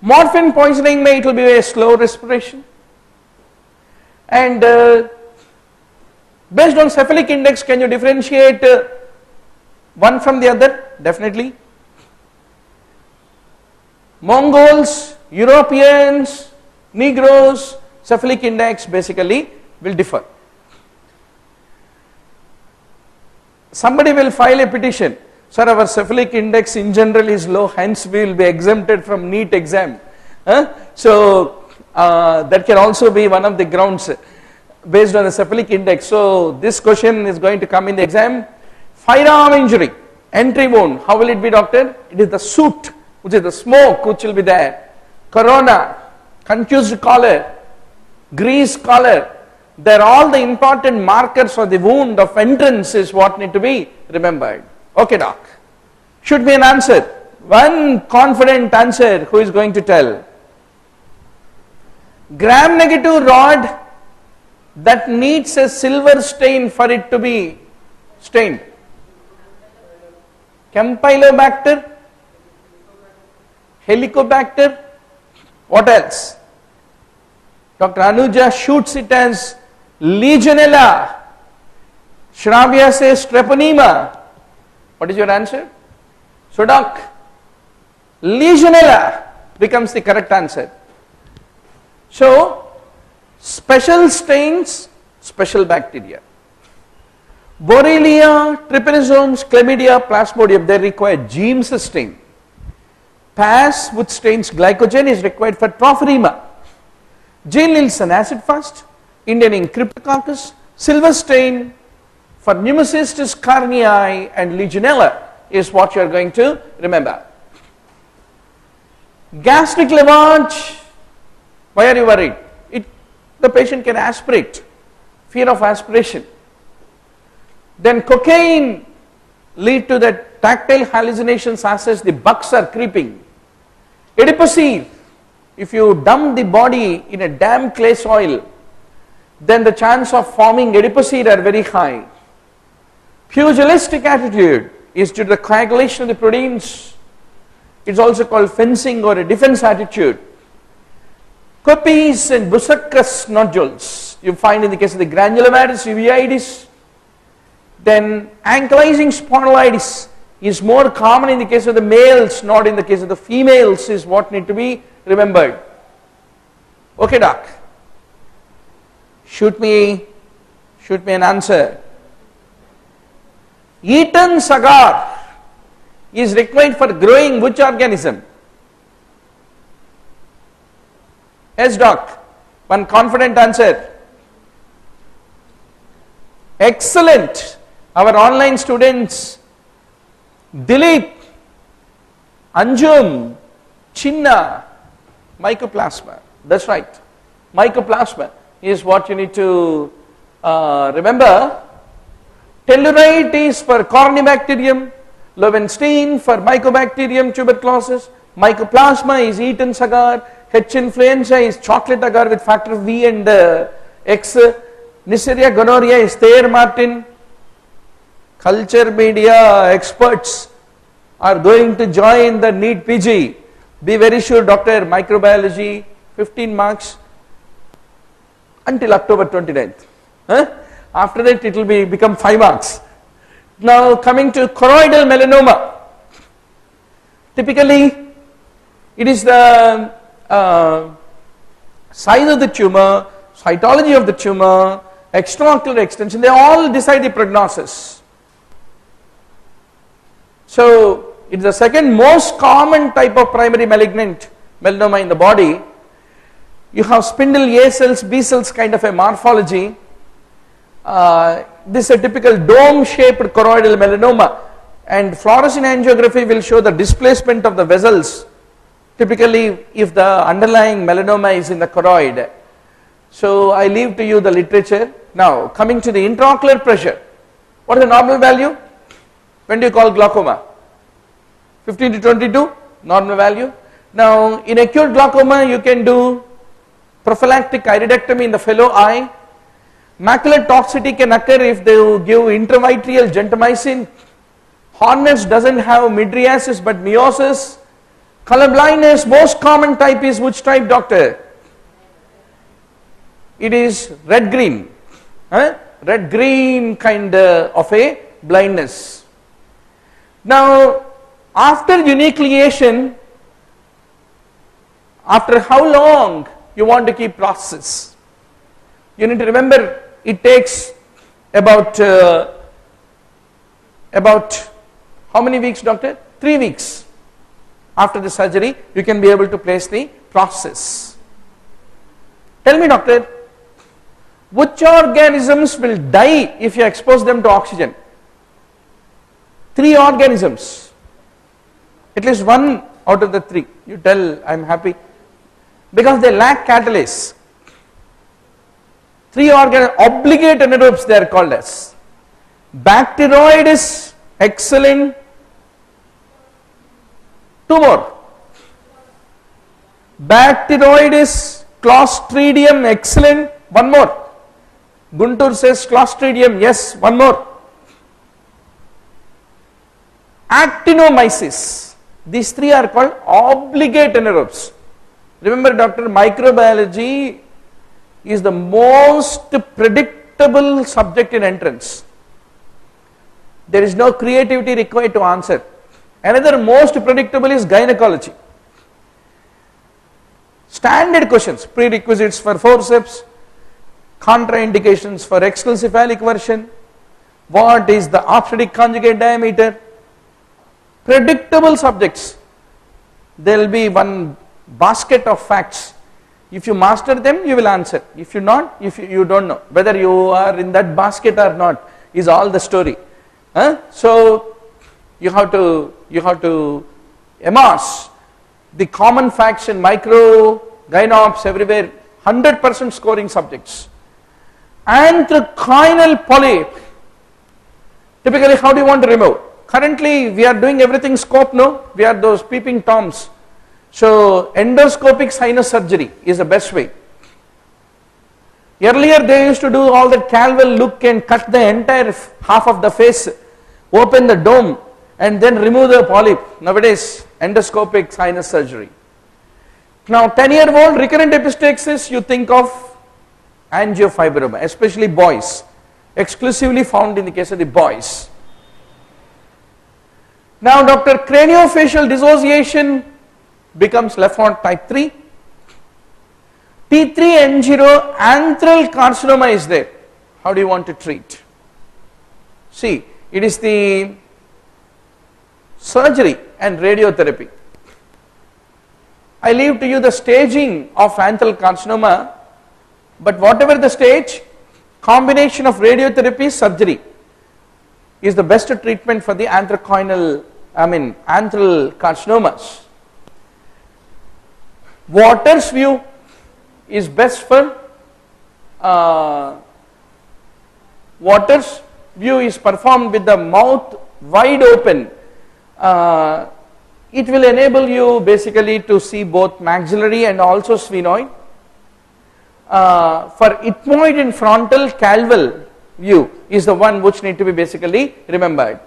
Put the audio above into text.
Morphine poisoning it will be a slow respiration. And based on cephalic index, can you differentiate one from the other? Definitely. Mongols, Europeans, Negroes, cephalic index basically will differ. Somebody will file a petition, sir, our cephalic index in general is low, hence we will be exempted from NEET exam. So that can also be one of the grounds based on the cephalic index. So this question is going to come in the exam. Firearm injury, entry wound, how will it be, doctor? It is the soot, which is the smoke which will be there. Corona, contused collar, grease collar, they are all the important markers for the wound of entrance is what need to be remembered. Okay, doc. Should be an answer. One confident answer, who is going to tell? Gram-negative rod that needs a silver stain for it to be stained. Campylobacter, Helicobacter, what else? Dr. Anuja shoots it as Legionella. Shravya says Treponema. What is your answer? So doc, Legionella becomes the correct answer. So, special stains, special bacteria. Borrelia, trypanosomes, chlamydia, plasmodium, they require Jeames stain. PAS, which stains glycogen, is required for tropharema. Jane-Nielsen acid fast, Indian Cryptococcus, silver stain for Pneumocystis carinii and Legionella is what you are going to remember. Gastric lavage, why are you worried? The patient can aspirate, fear of aspiration. Then cocaine lead to the tactile hallucinations as the bugs are creeping. Adipocere, if you dump the body in a damp clay soil, then the chance of forming adipocere are very high. Pugilistic attitude is due to the coagulation of the proteins. It is also called fencing or a defense attitude. Copies and Busaccus nodules you find in the case of the granulomatous uveitis. Then ankylosing spondylitis is more common in the case of the males, not in the case of the females, is what need to be remembered. Okay, doc. Shoot me an answer. Eaton's agar is required for growing which organism? Yes, doc. One confident answer. Excellent. Our online students, Dilip, Anjum, Chinna, mycoplasma. That's right. Mycoplasma is what you need to remember. Tellurite is for Corynebacterium, Lowenstein for Mycobacterium tuberculosis, Mycoplasma is Eaton's agar, H. influenza is chocolate agar with factor V and X, Neisseria gonorrhea is Thayer Martin. Culture media experts are going to join the NEET PG. Be very sure, doctor, microbiology, 15 marks until October 29th. After that it will become 5 marks. Now coming to choroidal melanoma. Typically it is the size of the tumor, cytology of the tumor, extraocular extension, they all decide the prognosis. So it is the second most common type of primary malignant melanoma in the body. You have spindle A cells, B cells kind of a morphology. This is a typical dome shaped choroidal melanoma, and fluorescein angiography will show the displacement of the vessels, typically if the underlying melanoma is in the choroid. So I leave to you the literature. Now coming to the intraocular pressure, what is the normal value? When do you call glaucoma? 15 to 22 normal value. Now in acute glaucoma you can do prophylactic iridectomy in the fellow eye. Macular toxicity can occur if they give intravitreal gentamicin. Hornets doesn't have mydriasis but meiosis. Color blindness, most common type is which type, doctor? It is red-green. Red-green kind of a blindness. Now, after enucleation, after how long you want to keep process? You need to remember it takes about how many weeks, doctor? 3 weeks. After the surgery, you can be able to place the process. Tell me, doctor, which organisms will die if you expose them to oxygen? 3 organisms. At least 1 out of the 3. You tell, I am happy. Because they lack catalase. 3 obligate anaerobes they are called as. Bacteroides, excellent. 2 more. Bacteroides, Clostridium, excellent. 1 more. Guntur says Clostridium, yes, 1 more. Actinomyces. These 3 are called obligate anaerobes. Remember, doctor, microbiology is the most predictable subject in entrance. There is no creativity required to answer. Another most predictable is gynecology. Standard questions, prerequisites for forceps, contraindications for exclusive version, what is the obstetric conjugate diameter, predictable subjects. There will be one basket of facts. If you master them, you will answer. If you not, if you don't know whether you are in that basket or not is all the story. So you have to amass the common facts in micro, gynops, everywhere, 100% scoring subjects. Anthracoinal polyp. Typically, how do you want to remove? Currently, we are doing everything scope, no? We are those peeping toms. So, endoscopic sinus surgery is the best way. Earlier, they used to do all that Calvel look and cut the entire half of the face, open the dome, and then remove the polyp. Nowadays, endoscopic sinus surgery. Now, 10-year-old recurrent epistaxis, you think of angiofibroma, especially boys, exclusively found in the case of the boys. Now, doctor, craniofacial dissociation becomes left heart type 3. T3N0 antral carcinoma is there. How do you want to treat? See, it is the surgery and radiotherapy. I leave to you the staging of antral carcinoma, but whatever the stage, combination of radiotherapy, surgery is the best treatment for the antral carcinomas. Waters view is best for Waters view is performed with the mouth wide open. It will enable you basically to see both maxillary and also sphenoid. For ethmoid and frontal Calvel view is the one which need to be basically remembered.